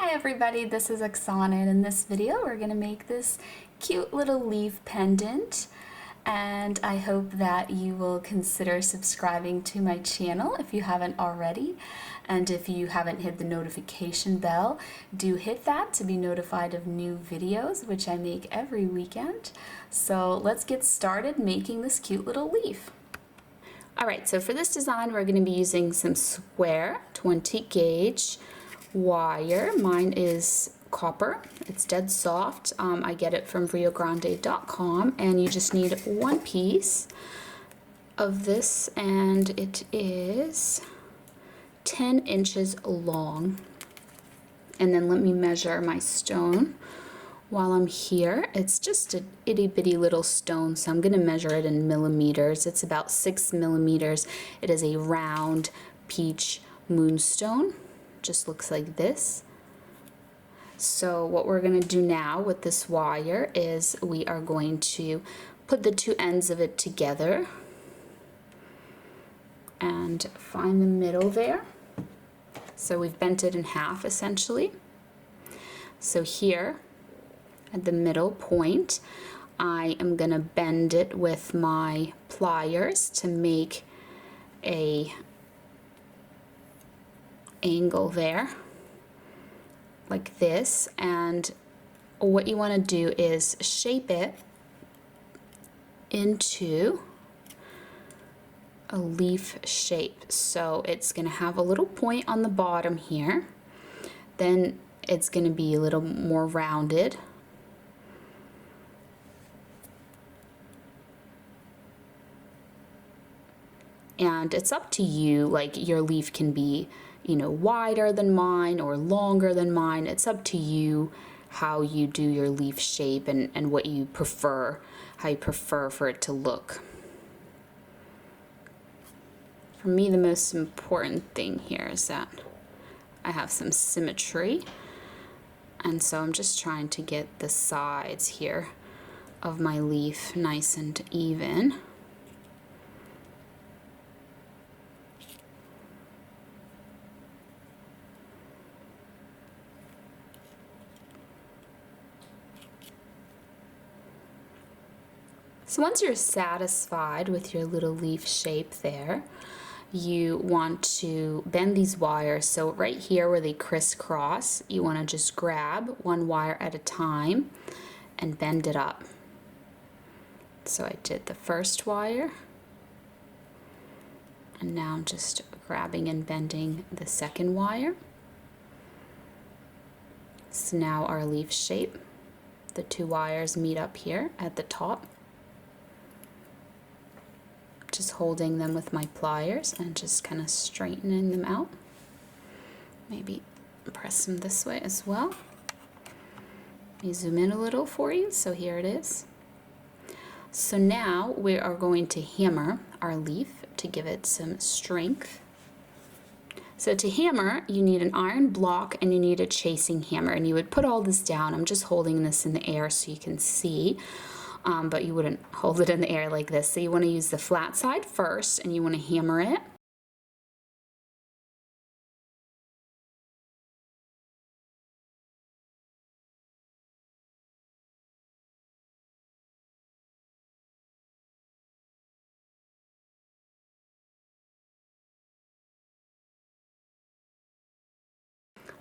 Hi everybody, this is Oksana, and in this video we're going to make this cute little leaf pendant, and I hope that you will consider subscribing to my channel if you haven't already, and if you haven't hit the notification bell, do hit that to be notified of new videos which I make every weekend. So let's get started making this cute little leaf. Alright, so for this design we're going to be using some square 20 gauge wire. Mine is copper. It's dead soft. I get it from riogrande.com, and you just need one piece of this, and it is 10 inches long. And then let me measure my stone while I'm here. It's just an itty bitty little stone, so I'm going to measure it in millimeters. It's about 6 millimeters. It is a round peach moonstone. Just looks like this. So what we're going to do now with this wire is we are going to put the two ends of it together and find the middle there. So we've bent it in half essentially. So here at the middle point, I am going to bend it with my pliers to make a angle there like this, and what you want to do is shape it into a leaf shape. So it's going to have a little point on the bottom here, then it's going to be a little more rounded, and it's up to you. Like, your leaf can be, you know, wider than mine or longer than mine. It's up to you how you do your leaf shape and what you prefer, how you prefer for it to look. For me, the most important thing here is that I have some symmetry, and so I'm just trying to get the sides here of my leaf nice and even. So once you're satisfied with your little leaf shape there, you want to bend these wires. So right here where they crisscross, you want to just grab one wire at a time and bend it up. So I did the first wire, and now I'm just grabbing and bending the second wire. So now our leaf shape, the two wires meet up here at the top. Just holding them with my pliers and just kind of straightening them out. Maybe press them this way as well. Let me zoom in a little for you. So here it is. So now we are going to hammer our leaf to give it some strength. So to hammer, you need an iron block and you need a chasing hammer, and you would put all this down. I'm just holding this in the air so you can see. But you wouldn't hold it in the air like this. So you want to use the flat side first, and you want to hammer it.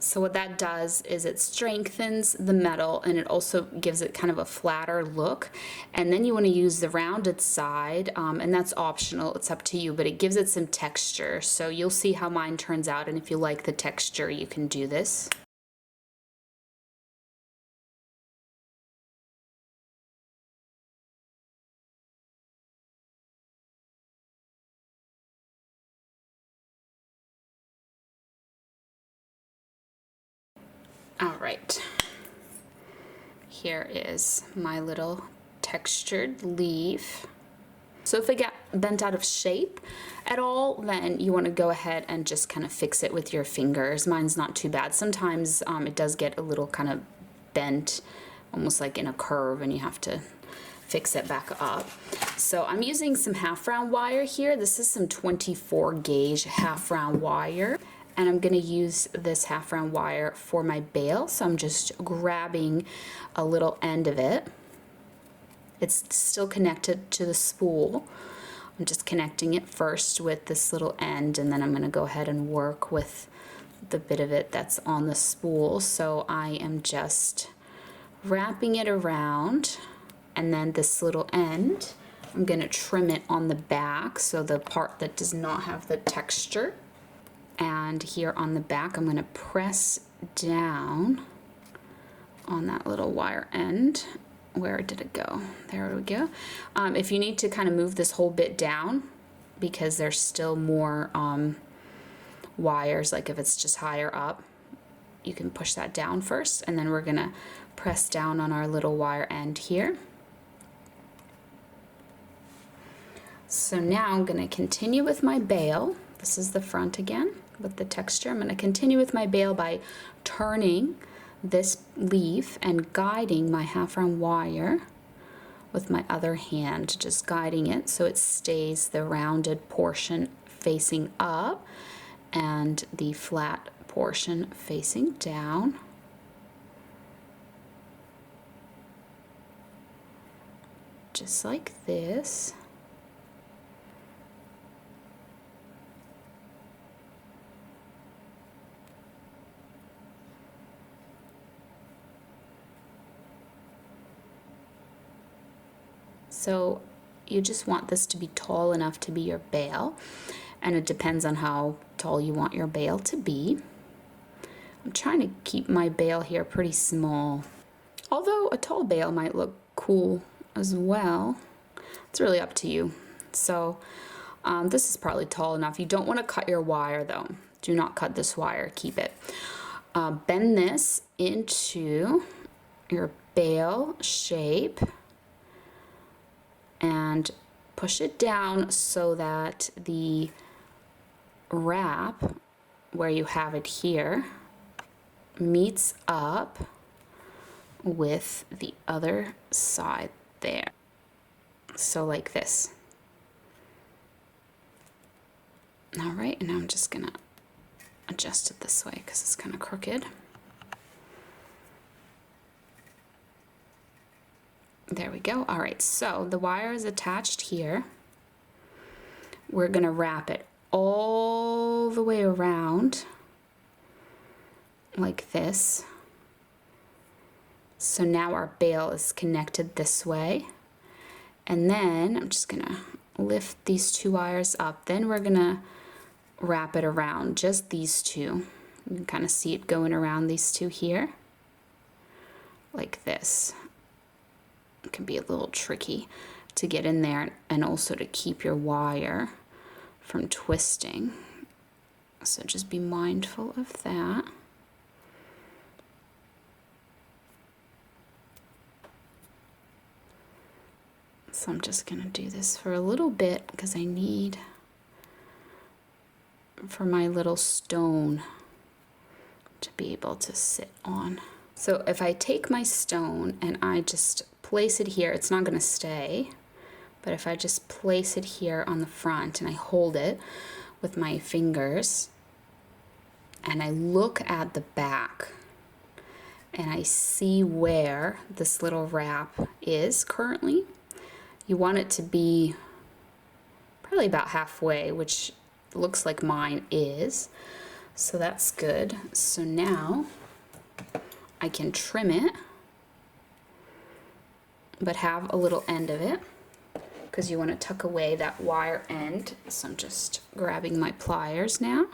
So what that does is it strengthens the metal, and it also gives it kind of a flatter look. And then you want to use the rounded side, and that's optional, it's up to you, but it gives it some texture. So you'll see how mine turns out, and if you like the texture, you can do this. All right, here is my little textured leaf. So if it got bent out of shape at all, then you want to go ahead and just kind of fix it with your fingers. Mine's not too bad. Sometimes it does get a little kind of bent, almost like in a curve, and you have to fix it back up. So I'm using some half round wire here. This is some 24 gauge half round wire. and I'm going to use this half round wire for my bail. So I'm just grabbing a little end of it. It's still connected to the spool. I'm just connecting it first with this little end, and then I'm going to go ahead and work with the bit of it that's on the spool. So I am just wrapping it around, and then this little end, I'm going to trim it on the back, so the part that does not have the texture. And here on the back, I'm going to press down on that little wire end. Where did it go? There we go. If you need to kind of move this whole bit down, because there's still more wires, like if it's just higher up, you can push that down first, and then we're going to press down on our little wire end here. So now I'm going to continue with my bail. This is the front again with the texture. I'm going to continue with my bail by turning this leaf and guiding my half round wire with my other hand, just guiding it so it stays the rounded portion facing up and the flat portion facing down. Just like this. So you just want this to be tall enough to be your bail, and it depends on how tall you want your bail to be. I'm trying to keep my bail here pretty small, although a tall bail might look cool as well. It's really up to you. So this is probably tall enough. You don't want to cut your wire though. Do not cut this wire, keep it. Bend this into your bail shape and push it down so that the wrap where you have it here meets up with the other side there. So like this. All right, and I'm just gonna adjust it this way because it's kind of crooked. There we go. All right, so the wire is attached here. We're gonna wrap it all the way around like this. So now our bail is connected this way. And then I'm just gonna lift these two wires up. Then we're gonna wrap it around just these two. You can kind of see it going around these two here, like this. It can be a little tricky to get in there and also to keep your wire from twisting. So just be mindful of that. So I'm just gonna do this for a little bit because I need for my little stone to be able to sit on. So if I take my stone and I just place it here, it's not going to stay, but if I just place it here on the front and I hold it with my fingers and I look at the back and I see where this little wrap is currently, you want it to be probably about halfway, which looks like mine is, so that's good. So now I can trim it, but have a little end of it because you want to tuck away that wire end. So I'm just grabbing my pliers now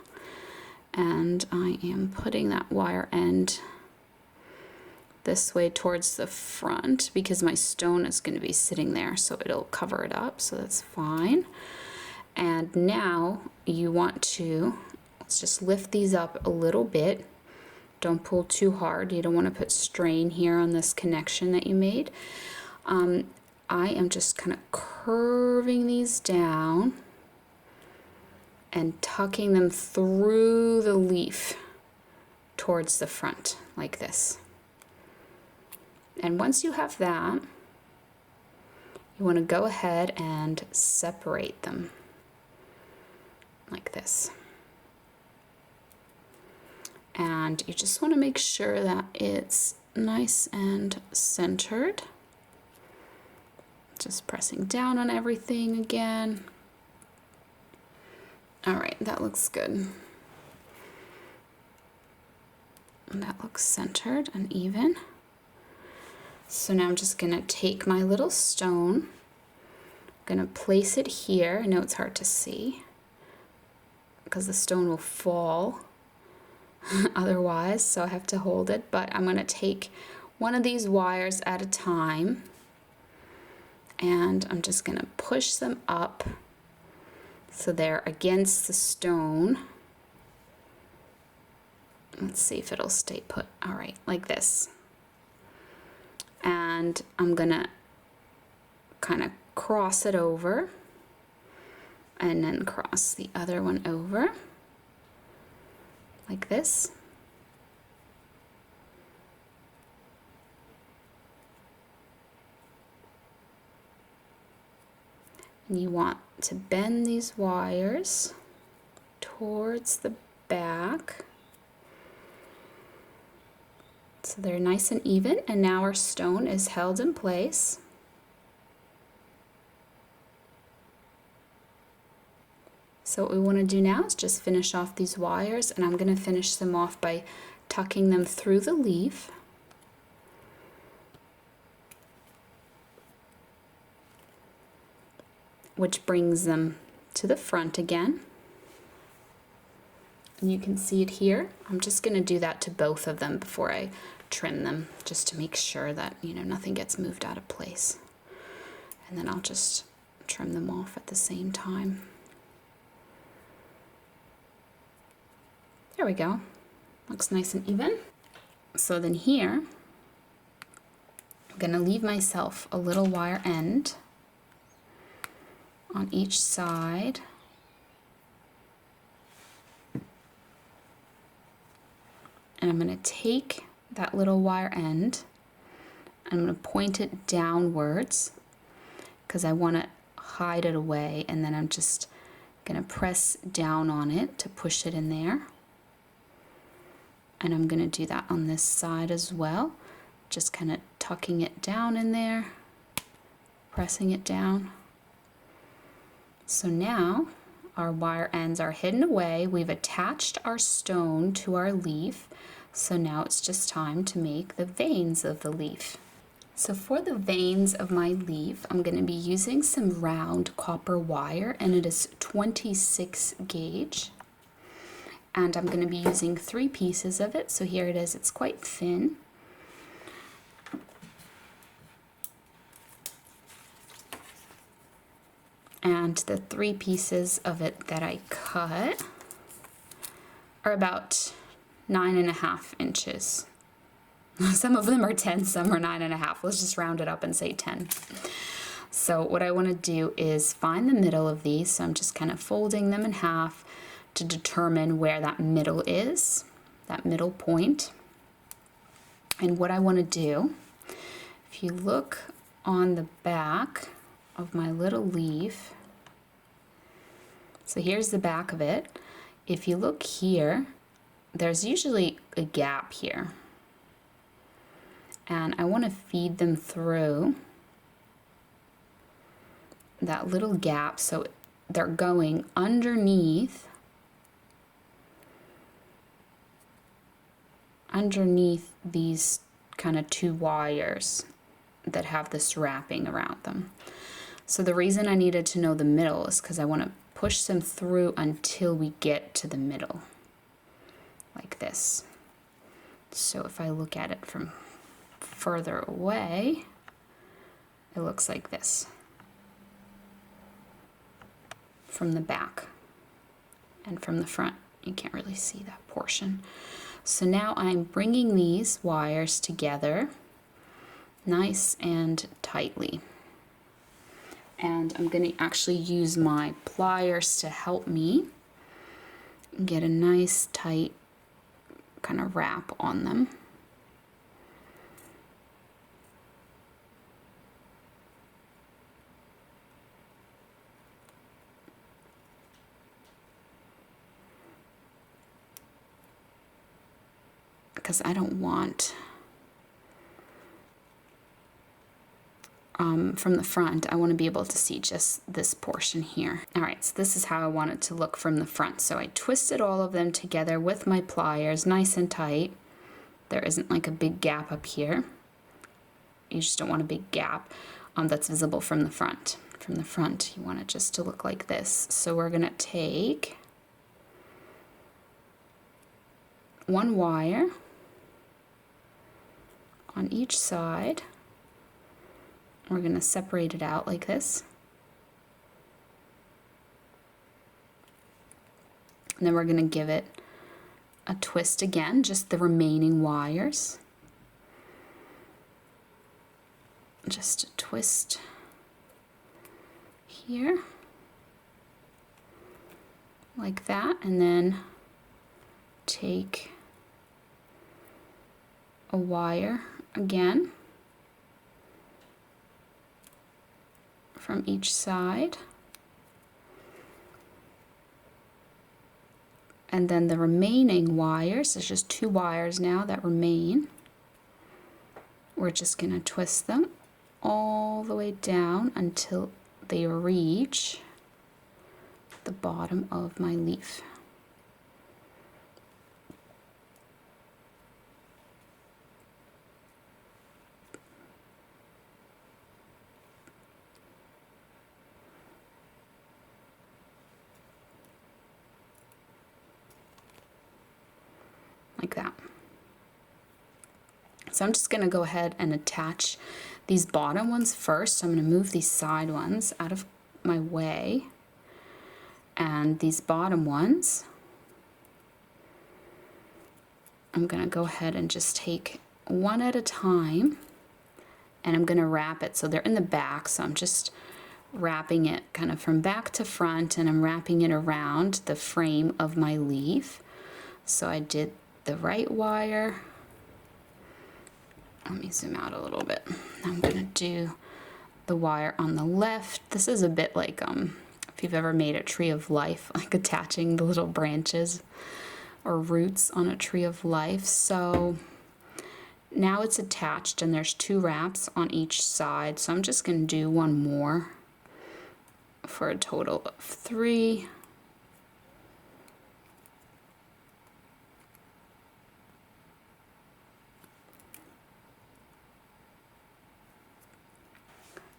and I am putting that wire end this way towards the front because my stone is going to be sitting there, so it'll cover it up, so that's fine. And now you want to, let's just lift these up a little bit. Don't pull too hard. You don't want to put strain here on this connection that you made. I am just kind of curving these down and tucking them through the leaf towards the front like this. And once you have that, you want to go ahead and separate them like this. And you just want to make sure that it's nice and centered. Just pressing down on everything again. All right, that looks good. And that looks centered and even. So now I'm just gonna take my little stone, I'm gonna place it here. I know it's hard to see because the stone will fall otherwise, so I have to hold it, but I'm gonna take one of these wires at a time and I'm just gonna push them up so they're against the stone. Let's see if it'll stay put. All right, like this. And I'm gonna kind of cross it over and then cross the other one over like this. And you want to bend these wires towards the back so they're nice and even, and now our stone is held in place. So what we want to do now is just finish off these wires, and I'm going to finish them off by tucking them through the leaf. Which brings them to the front again. And you can see it here. I'm just going to do that to both of them before I trim them, just to make sure that, you know, nothing gets moved out of place. And then I'll just trim them off at the same time. There we go. Looks nice and even. So then here, I'm going to leave myself a little wire end on each side. And I'm going to take that little wire end, I'm going to point it downwards because I want to hide it away, and then I'm just going to press down on it to push it in there. And I'm going to do that on this side as well, just kind of tucking it down in there, pressing it down. So now our wire ends are hidden away. We've attached our stone to our leaf. So now it's just time to make the veins of the leaf. So for the veins of my leaf, I'm going to be using some round copper wire, and it is 26 gauge. And I'm going to be using 3 pieces of it. So here it is, it's quite thin. And the 3 pieces of it that I cut are about 9.5 inches. Some of them are 10, some are 9.5. Let's just round it up and say 10. So what I want to do is find the middle of these. So I'm just kind of folding them in half to determine where that middle is, that middle point. And what I want to do, if you look on the back of my little leaf, so here's the back of it. If you look here, there's usually a gap here. And I want to feed them through that little gap so they're going underneath these kind of 2 wires that have this wrapping around them. So the reason I needed to know the middle is because I want to push them through until we get to the middle, like this. So if I look at it from further away, it looks like this from the back, and from the front you can't really see that portion. So now I'm bringing these wires together nice and tightly, and I'm going to actually use my pliers to help me get a nice tight kind of wrap on them. because I don't want from the front, I want to be able to see just this portion here. All right, so this is how I want it to look from the front. So I twisted all of them together with my pliers, nice and tight. There isn't like a big gap up here. You just don't want a big gap that's visible from the front. From the front, you want it just to look like this. So we're gonna take one wire on each side. We're going to separate it out like this. And then we're going to give it a twist again, just the remaining wires. Just a twist here, like that, and then take a wire again from each side, and then the remaining wires, there's just 2 wires now that remain, we're just going to twist them all the way down until they reach the bottom of my leaf. Like that. So I'm just going to go ahead and attach these bottom ones first. So I'm going to move these side ones out of my way, and these bottom ones I'm going to go ahead and just take one at a time, and I'm going to wrap it. So they're in the back, so I'm just wrapping it kind of from back to front, and I'm wrapping it around the frame of my leaf. So I did the right wire. Let me zoom out a little bit. I'm gonna do the wire on the left. This is a bit like if you've ever made a tree of life, like attaching the little branches or roots on a tree of life. So now it's attached, and there's 2 wraps on each side. So I'm just gonna do one more for a total of 3.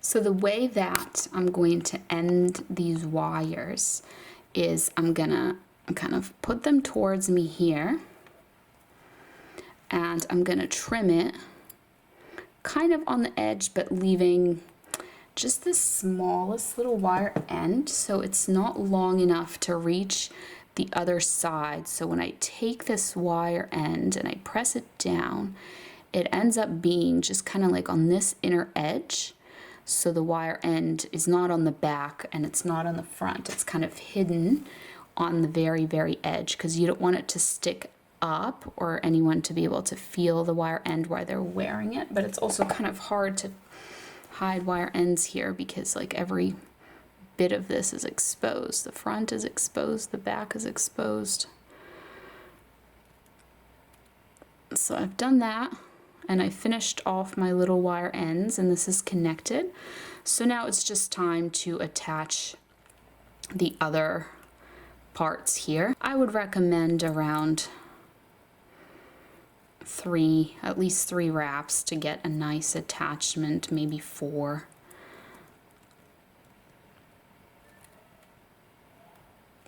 So the way that I'm going to end these wires is I'm gonna kind of put them towards me here, and I'm gonna trim it kind of on the edge, but leaving just the smallest little wire end, so it's not long enough to reach the other side. So when I take this wire end and I press it down, it ends up being just kind of like on this inner edge. So the wire end is not on the back and it's not on the front. It's kind of hidden on the very, very edge, because you don't want it to stick up or anyone to be able to feel the wire end while they're wearing it. But it's also kind of hard to hide wire ends here, because like every bit of this is exposed. The front is exposed, the back is exposed. So I've done that, and I finished off my little wire ends, and this is connected. So now it's just time to attach the other parts here. I would recommend around 3, at least 3 wraps to get a nice attachment, maybe 4.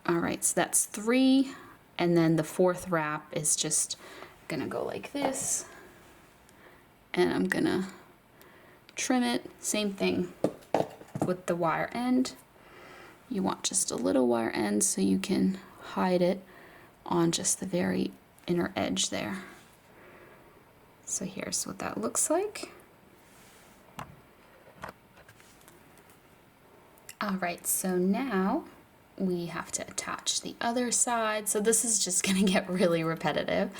All right, so that's 3, and then the 4th wrap is just gonna go like this, and I'm gonna trim it. Same thing with the wire end. You want just a little wire end so you can hide it on just the very inner edge there. So here's what that looks like. All right, so now we have to attach the other side. So this is just gonna get really repetitive,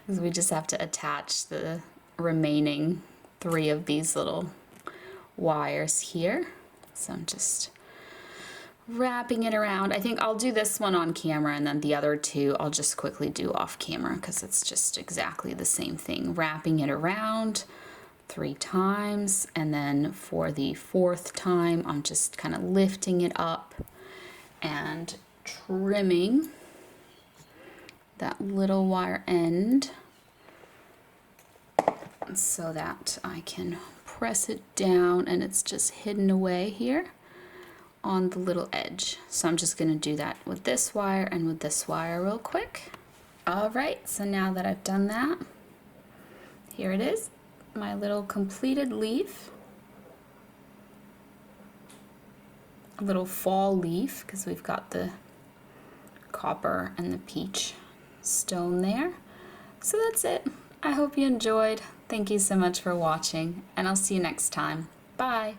because we just have to attach the remaining 3 of these little wires here. So I'm just wrapping it around. I think I'll do this one on camera, and then the other two I'll just quickly do off camera because it's just exactly the same thing. Wrapping it around 3 times, and then for the 4th time I'm just kind of lifting it up and trimming that little wire end so that I can press it down and it's just hidden away here on the little edge. So I'm just going to do that with this wire and with this wire real quick. Alright, so now that I've done that, here it is, my little completed leaf. A little fall leaf because we've got the copper and the peach stone there. So that's it. I hope you enjoyed. Thank you so much for watching, and I'll see you next time. Bye!